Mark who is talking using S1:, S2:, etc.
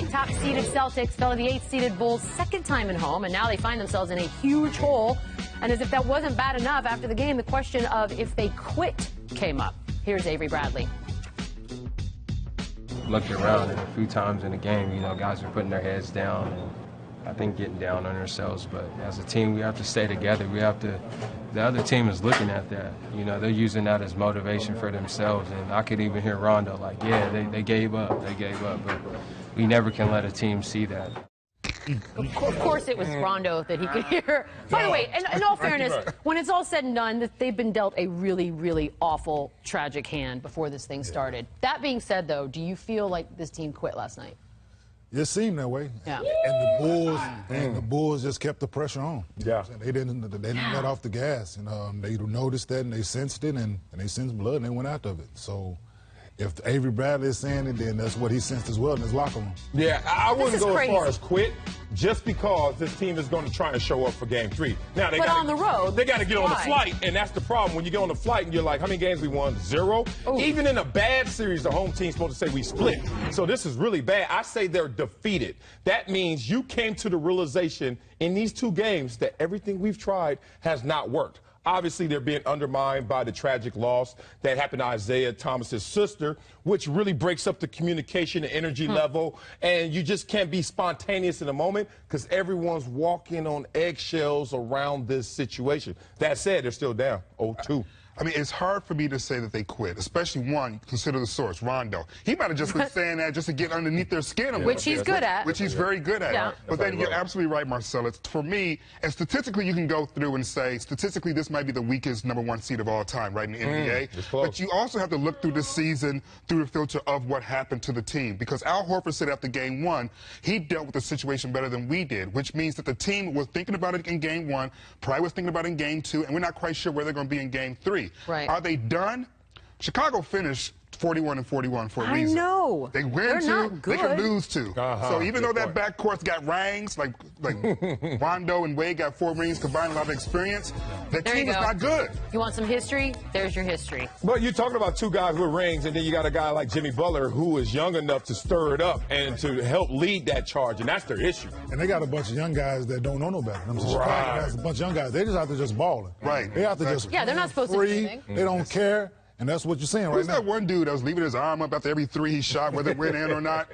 S1: Top-seeded Celtics fell to the 8th-seeded Bulls' second time at home, and now they find themselves in a huge hole. And as if that wasn't bad enough, after the game, the question of if they quit came up. Here's Avery Bradley.
S2: Looked around, and a few times in the game, guys were putting their heads down and I think getting down on ourselves. But as a team, we have to stay together. The other team is looking at that. They're using that as motivation for themselves. And I could even hear Rondo like, yeah, they gave up. They gave up. But we never can let a team see that.
S1: Of course it was Rondo that he could hear. By the way, in all fairness, when it's all said and done, they've been dealt a really, really awful, tragic hand before this thing started. That being said, though, do you feel like this team quit last night?
S3: It seemed that way.
S1: Yeah.
S3: And the Bulls just kept the pressure on.
S4: Yeah.
S3: They didn't let off the gas. And they noticed that and they sensed it and they sensed blood and they went after it. So if Avery Bradley is saying it, then that's what he sensed as well in his locker room.
S4: Yeah, I wouldn't go
S1: crazy.
S4: as far as quit, just because this team is going to try and show up for Game 3. Now,
S1: on the road,
S4: they got to get on the flight, and that's the problem. When you get on the flight and you're like, how many games we won? 0.
S1: Ooh.
S4: Even in a bad series, the home team's supposed to say we split. So this is really bad. I say they're defeated. That means you came to the realization in these 2 games that everything we've tried has not worked. Obviously, they're being undermined by the tragic loss that happened to Isaiah Thomas's sister, which really breaks up the communication and energy level. And you just can't be spontaneous in the moment because everyone's walking on eggshells around this situation. That said, they're still down 0-2.
S5: I mean, it's hard for me to say that they quit, especially one, consider the source, Rondo. He might have just been saying that just to get underneath their skin.
S1: Which he's good at.
S5: Which he's very good at.
S1: Yeah.
S5: But then you're absolutely right, Marcella. For me, and statistically, you can go through and say, statistically, this might be the weakest #1 seed of all time, right, in the NBA. But you also have to look through the season through the filter of what happened to the team. Because Al Horford said after Game 1, he dealt with the situation better than we did, which means that the team was thinking about it in Game 1, probably was thinking about it in Game 2, and we're not quite sure where they're going to be in Game 3.
S1: Right.
S5: Are they done? Chicago finished 41-41 for a reason.
S1: I know.
S5: They win to, they can lose to. So even though that backcourt's got rings, like Rondo and Wade got 4 rings, combined a lot of experience, that team is not good.
S1: You want some history? There's your history.
S4: But you're talking about 2 guys with rings, and then you got a guy like Jimmy Butler who is young enough to stir it up and to help lead that charge, and that's their issue.
S3: And they got a bunch of young guys that don't know no better. Chicago has a bunch of young guys. They just have to just ball it.
S5: Right.
S3: They have to just
S1: they're not supposed to do anything.
S3: They don't care, and that's what you're saying right now.
S5: Who's that one dude that was leaving his arm up after every 3 he shot, whether it went in or not?